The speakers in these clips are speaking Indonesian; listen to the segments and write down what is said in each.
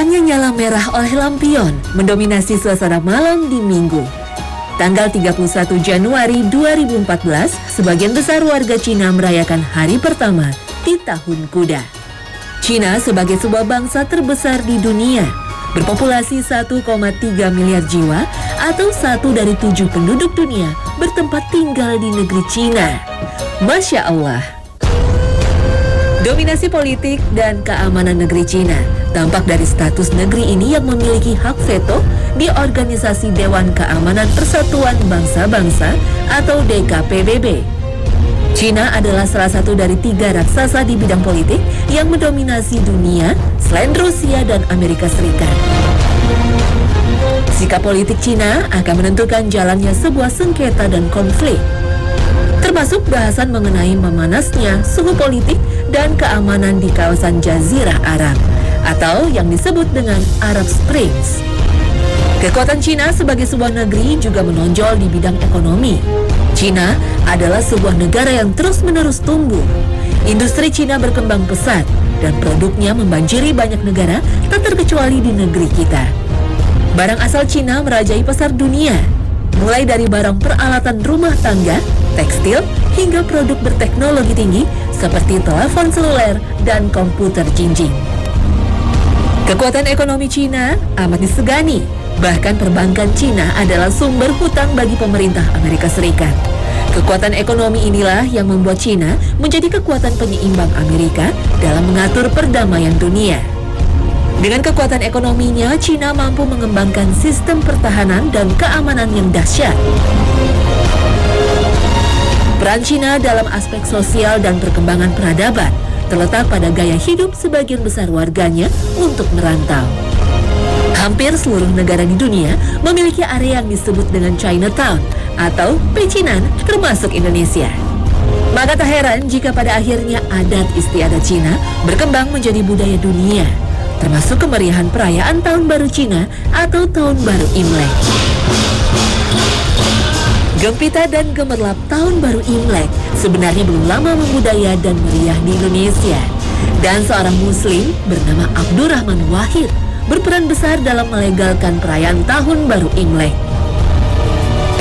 Bulannya nyala merah oleh lampion, mendominasi suasana malam di Minggu. Tanggal 31 Januari 2014, sebagian besar warga Cina merayakan hari pertama di Tahun Kuda. Cina sebagai sebuah bangsa terbesar di dunia, berpopulasi 1,3 miliar jiwa atau 1 dari 7 penduduk dunia bertempat tinggal di negeri Cina. Masya Allah. Dominasi politik dan keamanan negeri Cina tampak dari status negeri ini yang memiliki hak veto di Organisasi Dewan Keamanan Persatuan Bangsa-Bangsa atau DKPBB. Cina adalah salah satu dari 3 raksasa di bidang politik yang mendominasi dunia selain Rusia dan Amerika Serikat. Sikap politik Cina akan menentukan jalannya sebuah sengketa dan konflik, termasuk bahasan mengenai memanasnya suhu politik dan keamanan di kawasan Jazirah Arab atau yang disebut dengan Arab Springs. Kekuatan Cina sebagai sebuah negeri juga menonjol di bidang ekonomi. Cina adalah sebuah negara yang terus-menerus tumbuh. Industri Cina berkembang pesat dan produknya membanjiri banyak negara, tak terkecuali di negeri kita. Barang asal Cina merajai pasar dunia, mulai dari barang peralatan rumah tangga, tekstil, hingga produk berteknologi tinggi seperti telepon seluler dan komputer jinjing. Kekuatan ekonomi Cina amat disegani. Bahkan perbankan Cina adalah sumber hutang bagi pemerintah Amerika Serikat. Kekuatan ekonomi inilah yang membuat Cina menjadi kekuatan penyeimbang Amerika dalam mengatur perdamaian dunia. Dengan kekuatan ekonominya, Cina mampu mengembangkan sistem pertahanan dan keamanan yang dahsyat. Peran Cina dalam aspek sosial dan perkembangan peradaban terletak pada gaya hidup sebagian besar warganya untuk merantau. Hampir seluruh negara di dunia memiliki area yang disebut dengan Chinatown atau pecinan, termasuk Indonesia. Maka tak heran jika pada akhirnya adat istiadat Cina berkembang menjadi budaya dunia, termasuk kemeriahan perayaan Tahun Baru Cina atau Tahun Baru Imlek. Gempita dan gemerlap Tahun Baru Imlek sebenarnya belum lama membudaya dan meriah di Indonesia. Dan seorang muslim bernama Abdurrahman Wahid berperan besar dalam melegalkan perayaan Tahun Baru Imlek.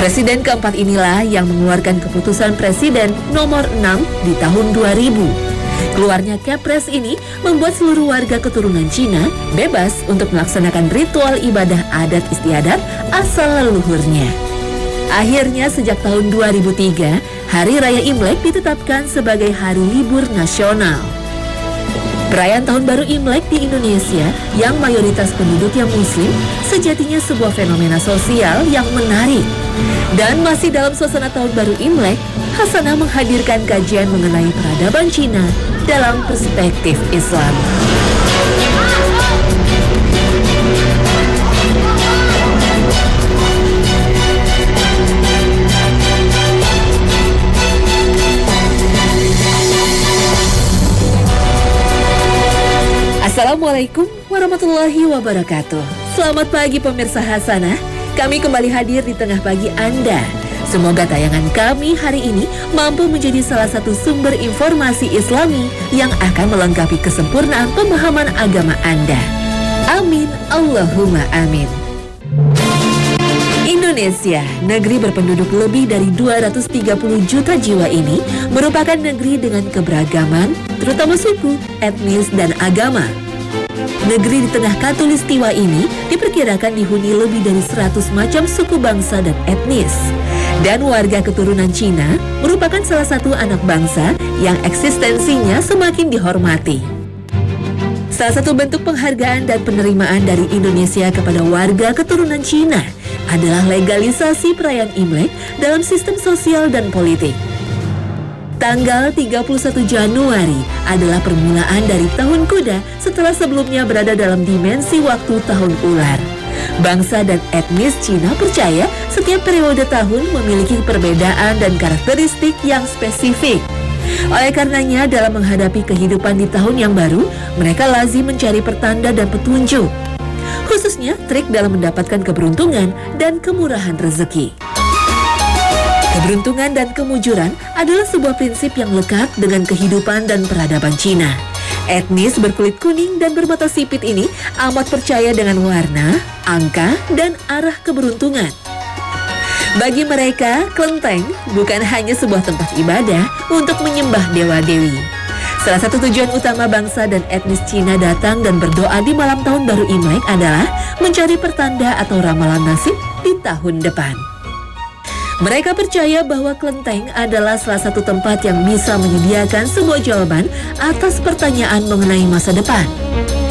Presiden keempat inilah yang mengeluarkan keputusan Presiden nomor 6 di tahun 2000. Keluarnya Kepres ini membuat seluruh warga keturunan Cina bebas untuk melaksanakan ritual ibadah adat istiadat asal leluhurnya. Akhirnya sejak tahun 2003, Hari Raya Imlek ditetapkan sebagai hari libur nasional. Perayaan Tahun Baru Imlek di Indonesia yang mayoritas penduduknya muslim sejatinya sebuah fenomena sosial yang menarik. Dan masih dalam suasana Tahun Baru Imlek, Hasanah menghadirkan kajian mengenai peradaban Cina dalam perspektif Islam. Assalamualaikum warahmatullahi wabarakatuh. Selamat pagi pemirsa Hasanah. Kami kembali hadir di tengah pagi Anda. Semoga tayangan kami hari ini mampu menjadi salah satu sumber informasi Islami yang akan melengkapi kesempurnaan pemahaman agama Anda. Amin, Allahumma amin. Indonesia, negeri berpenduduk lebih dari 230 juta jiwa ini merupakan negeri dengan keberagaman, terutama suku, etnis, dan agama. Negeri di tengah khatulistiwa ini diperkirakan dihuni lebih dari 100 macam suku bangsa dan etnis. Dan warga keturunan Cina merupakan salah satu anak bangsa yang eksistensinya semakin dihormati. Salah satu bentuk penghargaan dan penerimaan dari Indonesia kepada warga keturunan Cina adalah legalisasi perayaan Imlek dalam sistem sosial dan politik. Tanggal 31 Januari adalah permulaan dari Tahun Kuda setelah sebelumnya berada dalam dimensi waktu Tahun Ular. Bangsa dan etnis Cina percaya setiap periode tahun memiliki perbedaan dan karakteristik yang spesifik. Oleh karenanya dalam menghadapi kehidupan di tahun yang baru, mereka lazim mencari pertanda dan petunjuk. Khususnya trik dalam mendapatkan keberuntungan dan kemurahan rezeki. Keberuntungan dan kemujuran adalah sebuah prinsip yang lekat dengan kehidupan dan peradaban Cina. Etnis berkulit kuning dan bermata sipit ini amat percaya dengan warna, angka, dan arah keberuntungan. Bagi mereka, kelenteng bukan hanya sebuah tempat ibadah untuk menyembah dewa-dewi. Salah satu tujuan utama bangsa dan etnis Cina datang dan berdoa di malam tahun baru Imlek adalah mencari pertanda atau ramalan nasib di tahun depan. Mereka percaya bahwa kelenteng adalah salah satu tempat yang bisa menyediakan sebuah jawaban atas pertanyaan mengenai masa depan.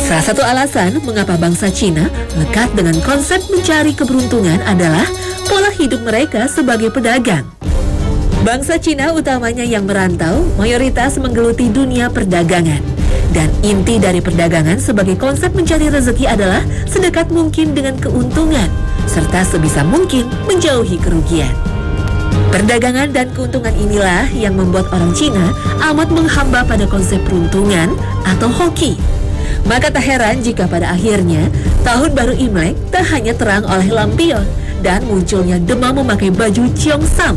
Salah satu alasan mengapa bangsa Cina lekat dengan konsep mencari keberuntungan adalah pola hidup mereka sebagai pedagang. Bangsa Cina utamanya yang merantau mayoritas menggeluti dunia perdagangan. Dan inti dari perdagangan sebagai konsep mencari rezeki adalah sedekat mungkin dengan keuntungan, serta sebisa mungkin menjauhi kerugian. Perdagangan dan keuntungan inilah yang membuat orang Cina amat menghamba pada konsep peruntungan atau hoki. Maka tak heran jika pada akhirnya tahun baru Imlek tak hanya terang oleh lampion dan munculnya demam memakai baju Cheongsam.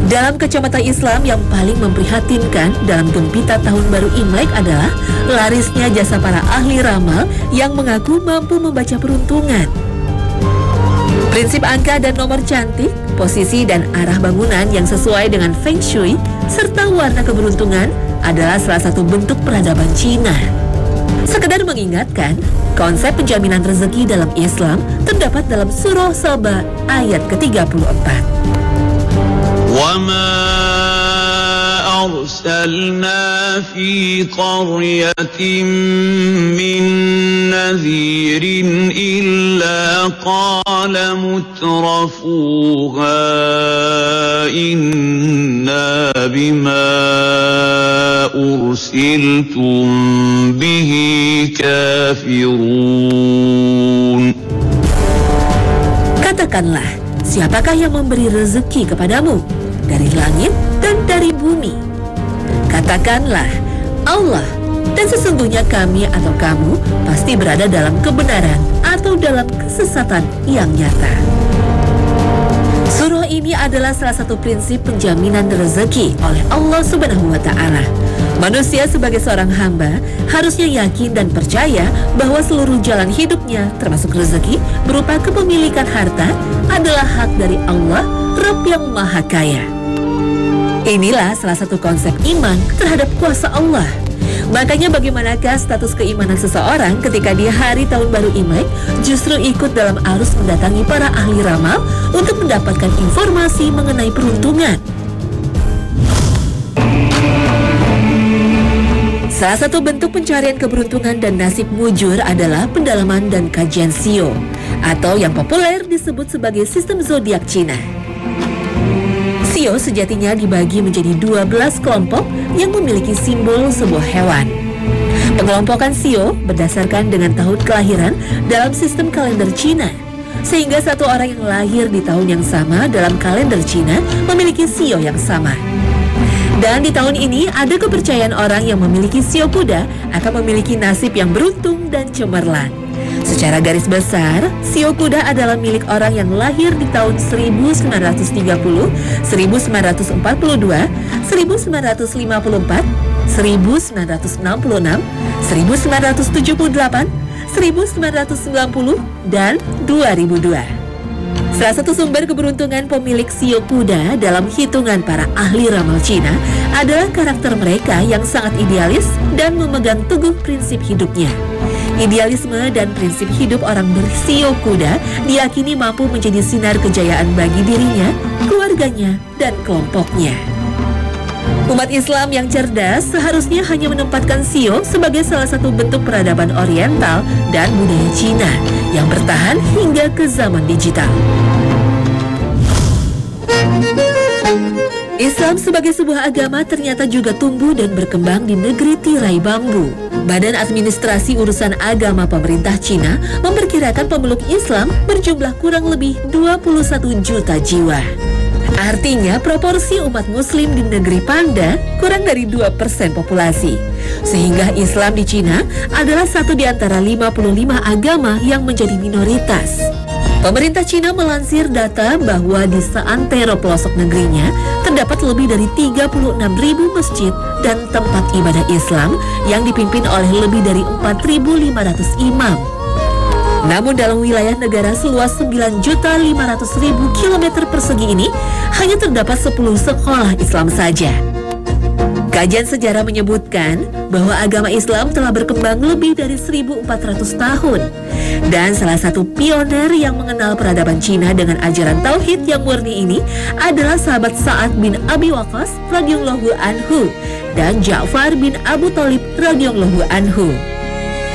Dalam kacamata Islam yang paling memprihatinkan dalam gempita tahun baru Imlek adalah larisnya jasa para ahli ramal yang mengaku mampu membaca peruntungan. Prinsip angka dan nomor cantik, posisi dan arah bangunan yang sesuai dengan Feng Shui, serta warna keberuntungan adalah salah satu bentuk peradaban Cina. Sekedar mengingatkan, konsep penjaminan rezeki dalam Islam terdapat dalam Surah Saba ayat ke-34. وَمَا أَرْسَلْنَا فِي قَرْيَةٍ مِّن نَّذِيرٍ إِلَّا قَالَ مُتْرَفُوهَا إِنَّا بِمَا أُرْسِلْتُم بِهِ كَافِرُونَ. Katakanlah, siapakah yang memberi rezeki kepadamu dari langit dan dari bumi? Katakanlah, Allah, dan sesungguhnya kami atau kamu pasti berada dalam kebenaran atau dalam kesesatan yang nyata. Surah ini adalah salah satu prinsip penjaminan rezeki oleh Allah Subhanahu wa Ta'ala. Manusia sebagai seorang hamba harusnya yakin dan percaya bahwa seluruh jalan hidupnya, termasuk rezeki berupa kepemilikan harta, adalah hak dari Allah, Rabb yang Maha Kaya. Inilah salah satu konsep iman terhadap kuasa Allah. Makanya bagaimanakah status keimanan seseorang ketika di hari tahun baru Imlek justru ikut dalam arus mendatangi para ahli ramal untuk mendapatkan informasi mengenai peruntungan. Salah satu bentuk pencarian keberuntungan dan nasib mujur adalah pendalaman dan kajian Sio, atau yang populer disebut sebagai sistem zodiak Cina. Sio sejatinya dibagi menjadi 12 kelompok yang memiliki simbol sebuah hewan. Pengelompokan Sio berdasarkan dengan tahun kelahiran dalam sistem kalender Cina, sehingga satu orang yang lahir di tahun yang sama dalam kalender Cina memiliki Sio yang sama. Dan di tahun ini ada kepercayaan orang yang memiliki Sio kuda akan memiliki nasib yang beruntung dan cemerlang. Secara garis besar, Sio kuda adalah milik orang yang lahir di tahun 1930, 1942, 1954, 1966, 1978, 1990, dan 2002. Salah satu sumber keberuntungan pemilik Sio kuda dalam hitungan para ahli ramal Cina adalah karakter mereka yang sangat idealis dan memegang teguh prinsip hidupnya. Idealisme dan prinsip hidup orang bersio kuda diyakini mampu menjadi sinar kejayaan bagi dirinya, keluarganya, dan kelompoknya. Umat Islam yang cerdas seharusnya hanya menempatkan Sio sebagai salah satu bentuk peradaban Oriental dan budaya Cina yang bertahan hingga ke zaman digital. Islam sebagai sebuah agama ternyata juga tumbuh dan berkembang di negeri tirai bambu. Badan Administrasi Urusan Agama Pemerintah Cina memperkirakan pemeluk Islam berjumlah kurang lebih 21 juta jiwa. Artinya proporsi umat muslim di negeri Panda kurang dari 2% populasi. Sehingga Islam di Cina adalah satu di antara 55 agama yang menjadi minoritas. Pemerintah Cina melansir data bahwa di seantero pelosok negerinya terdapat terdapat lebih dari 36.000 masjid dan tempat ibadah Islam yang dipimpin oleh lebih dari 4.500 imam. Namun dalam wilayah negara seluas 9.500.000 km persegi ini hanya terdapat 10 sekolah Islam saja. Kajian sejarah menyebutkan bahwa agama Islam telah berkembang lebih dari 1.400 tahun. Dan salah satu pioner yang mengenal peradaban Cina dengan ajaran tauhid yang murni ini adalah sahabat Sa'ad bin Abi Waqqas radhiyallahu anhu dan Ja'far bin Abu Thalib radhiyallahu anhu.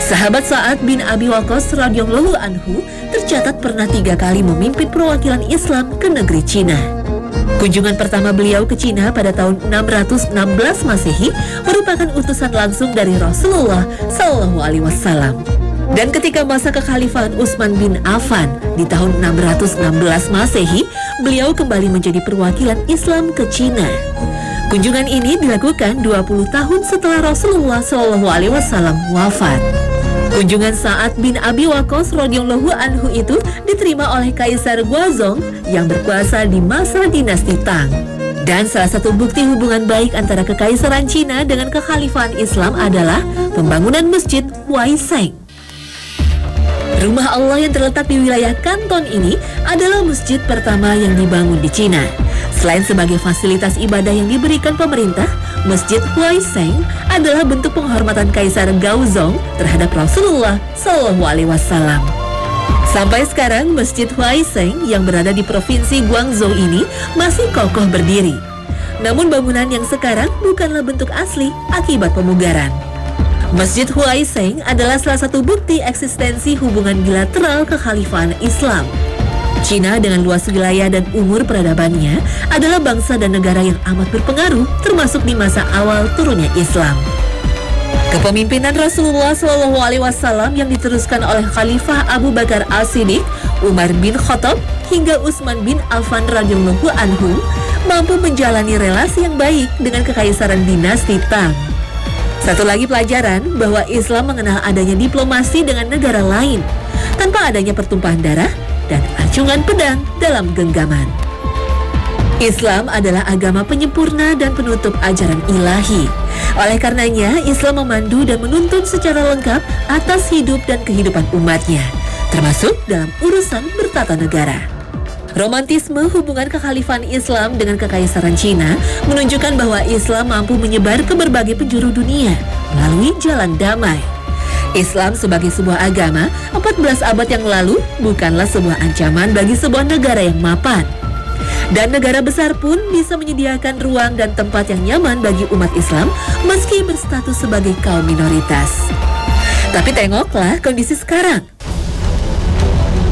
Sahabat Sa'ad bin Abi Waqqas radhiyallahu anhu tercatat pernah 3 kali memimpin perwakilan Islam ke negeri Cina. Kunjungan pertama beliau ke Cina pada tahun 616 Masehi merupakan utusan langsung dari Rasulullah Shallallahu Alaihi Wasallam. Dan ketika masa kekhalifahan Utsman bin Affan di tahun 616 Masehi, beliau kembali menjadi perwakilan Islam ke Cina. Kunjungan ini dilakukan 20 tahun setelah Rasulullah Shallallahu Alaihi Wasallam wafat. Kunjungan Sa'ad bin Abi Waqqas radhiyallahu anhu itu diterima oleh Kaisar Guozong yang berkuasa di masa dinasti Tang. Dan salah satu bukti hubungan baik antara kekaisaran Cina dengan kekhalifahan Islam adalah pembangunan Masjid Huaisheng. Rumah Allah yang terletak di wilayah Kanton ini adalah masjid pertama yang dibangun di Cina. Selain sebagai fasilitas ibadah yang diberikan pemerintah, Masjid Huaisheng adalah bentuk penghormatan Kaisar Gaozong terhadap Rasulullah Shallallahu Alaihi Wasallam. Sampai sekarang, Masjid Huaisheng yang berada di Provinsi Guangzhou ini masih kokoh berdiri. Namun bangunan yang sekarang bukanlah bentuk asli akibat pemugaran. Masjid Huaisheng adalah salah satu bukti eksistensi hubungan bilateral kekhalifahan Islam. Cina dengan luas wilayah dan umur peradabannya adalah bangsa dan negara yang amat berpengaruh termasuk di masa awal turunnya Islam. Kepemimpinan Rasulullah Shallallahu Alaihi Wasallam yang diteruskan oleh Khalifah Abu Bakar As-Siddiq, Umar bin Khattab hingga Utsman bin Affan radhiyallahu anhu mampu menjalani relasi yang baik dengan kekaisaran dinasti Tang. Satu lagi pelajaran bahwa Islam mengenal adanya diplomasi dengan negara lain tanpa adanya pertumpahan darah dan acungan pedang dalam genggaman. Islam adalah agama penyempurna dan penutup ajaran ilahi. Oleh karenanya, Islam memandu dan menuntun secara lengkap atas hidup dan kehidupan umatnya, termasuk dalam urusan bertata negara. Romantisme hubungan kekhalifahan Islam dengan kekaisaran Cina menunjukkan bahwa Islam mampu menyebar ke berbagai penjuru dunia melalui jalan damai. Islam sebagai sebuah agama 14 abad yang lalu bukanlah sebuah ancaman bagi sebuah negara yang mapan. Dan negara besar pun bisa menyediakan ruang dan tempat yang nyaman bagi umat Islam meski berstatus sebagai kaum minoritas. Tapi tengoklah kondisi sekarang.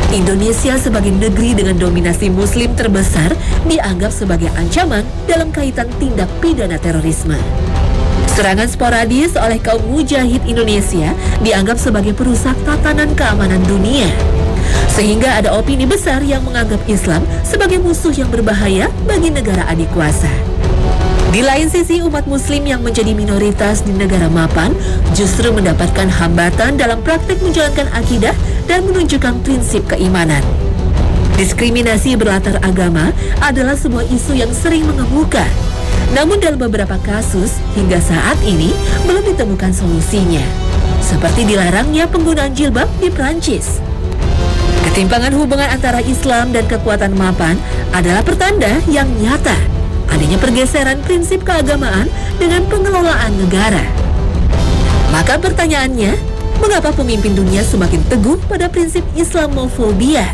Indonesia sebagai negeri dengan dominasi muslim terbesar dianggap sebagai ancaman dalam kaitan tindak pidana terorisme. Serangan sporadis oleh kaum mujahid Indonesia dianggap sebagai perusak tatanan keamanan dunia. Sehingga ada opini besar yang menganggap Islam sebagai musuh yang berbahaya bagi negara adik kuasa. Di lain sisi, umat muslim yang menjadi minoritas di negara mapan justru mendapatkan hambatan dalam praktik menjalankan akidah dan menunjukkan prinsip keimanan. Diskriminasi berlatar agama adalah sebuah isu yang sering mengemuka. Namun dalam beberapa kasus hingga saat ini belum ditemukan solusinya. Seperti dilarangnya penggunaan jilbab di Prancis. Ketimpangan hubungan antara Islam dan kekuatan mapan adalah pertanda yang nyata adanya pergeseran prinsip keagamaan dengan pengelolaan negara. Maka pertanyaannya, mengapa pemimpin dunia semakin teguh pada prinsip Islamofobia?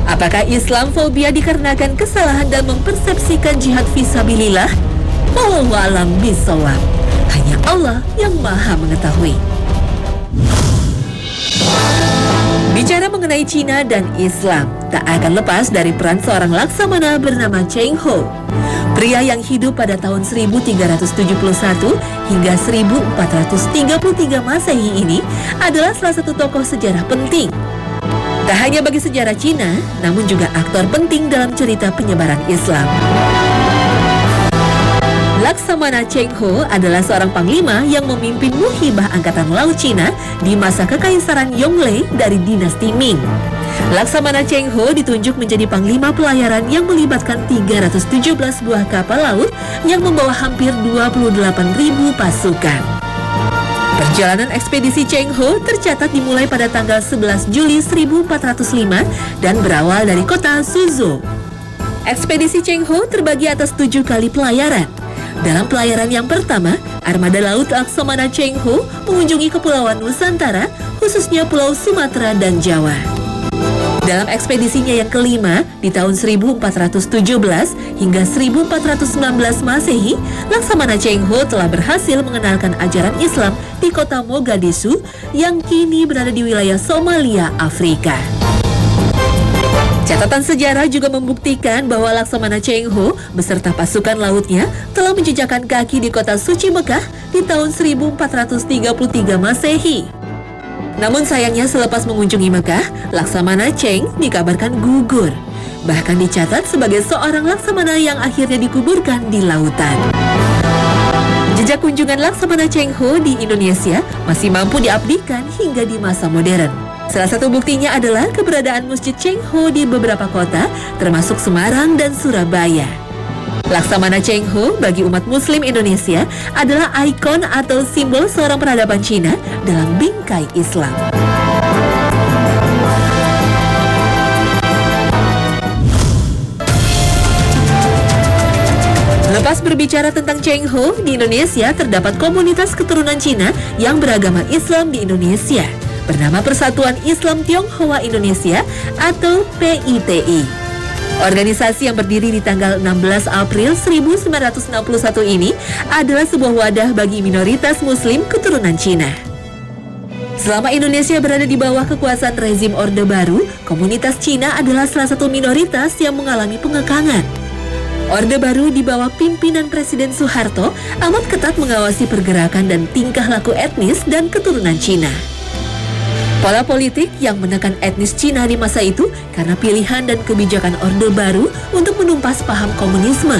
Apakah Islamfobia dikarenakan kesalahan dalam mempersepsikan jihad fisabilillah? Wallahu a'lam bishawab. Hanya Allah yang Maha mengetahui. Bicara mengenai Cina dan Islam, tak akan lepas dari peran seorang laksamana bernama Cheng Ho. Pria yang hidup pada tahun 1371 hingga 1433 Masehi ini adalah salah satu tokoh sejarah penting. Tak hanya bagi sejarah Cina, namun juga aktor penting dalam cerita penyebaran Islam. Laksamana Cheng Ho adalah seorang panglima yang memimpin Muhibah Angkatan Laut Cina di masa Kekaisaran Yongle dari dinasti Ming. Laksamana Cheng Ho ditunjuk menjadi panglima pelayaran yang melibatkan 317 buah kapal laut yang membawa hampir 28.000 pasukan. Perjalanan ekspedisi Cheng Ho tercatat dimulai pada tanggal 11 Juli 1405 dan berawal dari kota Suzhou. Ekspedisi Cheng Ho terbagi atas 7 kali pelayaran. Dalam pelayaran yang pertama, armada laut Laksamana Cheng Ho mengunjungi Kepulauan Nusantara, khususnya Pulau Sumatera dan Jawa. Dalam ekspedisinya yang kelima, di tahun 1417 hingga 1419 Masehi, Laksamana Cheng Ho telah berhasil mengenalkan ajaran Islam di kota Mogadishu yang kini berada di wilayah Somalia, Afrika. Catatan sejarah juga membuktikan bahwa Laksamana Cheng Ho beserta pasukan lautnya telah menjejakkan kaki di kota suci Mekah di tahun 1433 Masehi. Namun sayangnya selepas mengunjungi Mekah, Laksamana Cheng dikabarkan gugur. Bahkan dicatat sebagai seorang laksamana yang akhirnya dikuburkan di lautan. Jejak kunjungan Laksamana Cheng Ho di Indonesia masih mampu diabadikan hingga di masa modern. Salah satu buktinya adalah keberadaan Masjid Cheng Ho di beberapa kota, termasuk Semarang dan Surabaya. Laksamana Cheng Ho bagi umat Muslim Indonesia adalah ikon atau simbol seorang peradaban Cina dalam bingkai Islam. Lepas berbicara tentang Cheng Ho, di Indonesia terdapat komunitas keturunan Cina yang beragama Islam di Indonesia, bernama Persatuan Islam Tionghoa Indonesia atau PITI. Organisasi yang berdiri di tanggal 16 April 1961 ini adalah sebuah wadah bagi minoritas Muslim keturunan Cina. Selama Indonesia berada di bawah kekuasaan rezim Orde Baru, komunitas Cina adalah salah satu minoritas yang mengalami pengekangan. Orde Baru di bawah pimpinan Presiden Soeharto amat ketat mengawasi pergerakan dan tingkah laku etnis dan keturunan Cina. Pola politik yang menekan etnis Cina di masa itu karena pilihan dan kebijakan Orde Baru untuk menumpas paham komunisme.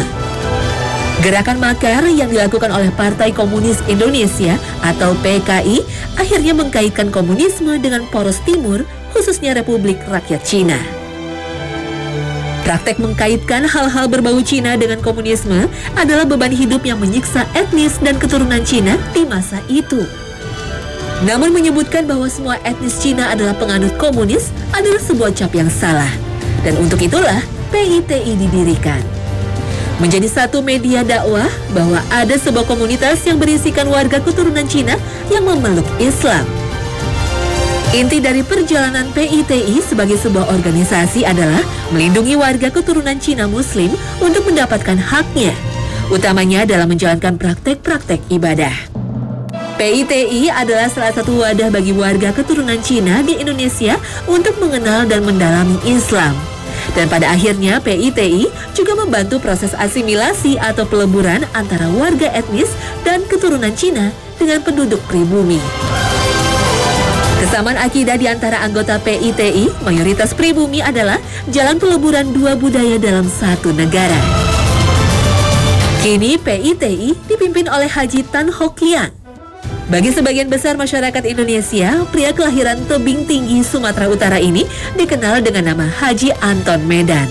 Gerakan makar yang dilakukan oleh Partai Komunis Indonesia atau PKI akhirnya mengkaitkan komunisme dengan poros timur, khususnya Republik Rakyat Cina. Praktek mengkaitkan hal-hal berbau Cina dengan komunisme adalah beban hidup yang menyiksa etnis dan keturunan Cina di masa itu. Namun menyebutkan bahwa semua etnis Cina adalah penganut komunis adalah sebuah cap yang salah. Dan untuk itulah PITI didirikan. Menjadi satu media dakwah bahwa ada sebuah komunitas yang berisikan warga keturunan Cina yang memeluk Islam. Inti dari perjalanan PITI sebagai sebuah organisasi adalah melindungi warga keturunan Cina Muslim untuk mendapatkan haknya, utamanya dalam menjalankan praktek-praktek ibadah. PITI adalah salah satu wadah bagi warga keturunan Cina di Indonesia untuk mengenal dan mendalami Islam. Dan pada akhirnya PITI juga membantu proses asimilasi atau peleburan antara warga etnis dan keturunan Cina dengan penduduk pribumi. Kesamaan akidah di antara anggota PITI, mayoritas pribumi adalah jalan peleburan dua budaya dalam satu negara. Kini PITI dipimpin oleh Haji Tan Hock Liang. Bagi sebagian besar masyarakat Indonesia, pria kelahiran Tebing Tinggi, Sumatera Utara ini dikenal dengan nama Haji Anton Medan.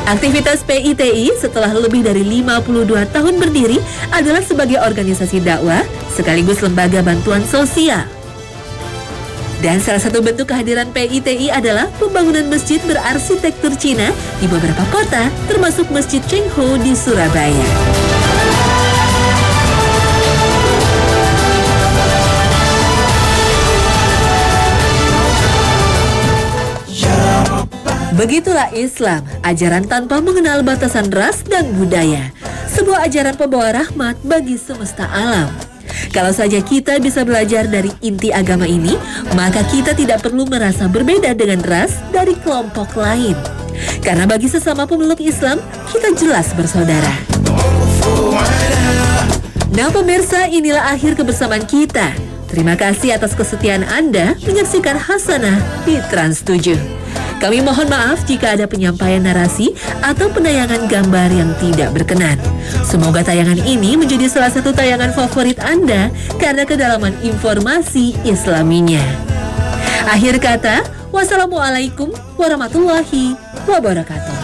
Aktivitas PITI setelah lebih dari 52 tahun berdiri adalah sebagai organisasi dakwah sekaligus lembaga bantuan sosial. Dan salah satu bentuk kehadiran PITI adalah pembangunan masjid berarsitektur Cina di beberapa kota, termasuk Masjid Cheng Ho di Surabaya. Begitulah Islam, ajaran tanpa mengenal batasan ras dan budaya. Sebuah ajaran pembawa rahmat bagi semesta alam. Kalau saja kita bisa belajar dari inti agama ini, maka kita tidak perlu merasa berbeda dengan ras dari kelompok lain. Karena bagi sesama pemeluk Islam, kita jelas bersaudara. Nah pemirsa, inilah akhir kebersamaan kita. Terima kasih atas kesetiaan Anda menyaksikan Hasanah di Trans 7. Kami mohon maaf jika ada penyampaian narasi atau penayangan gambar yang tidak berkenan. Semoga tayangan ini menjadi salah satu tayangan favorit Anda karena kedalaman informasi Islaminya. Akhir kata, Wassalamualaikum warahmatullahi wabarakatuh.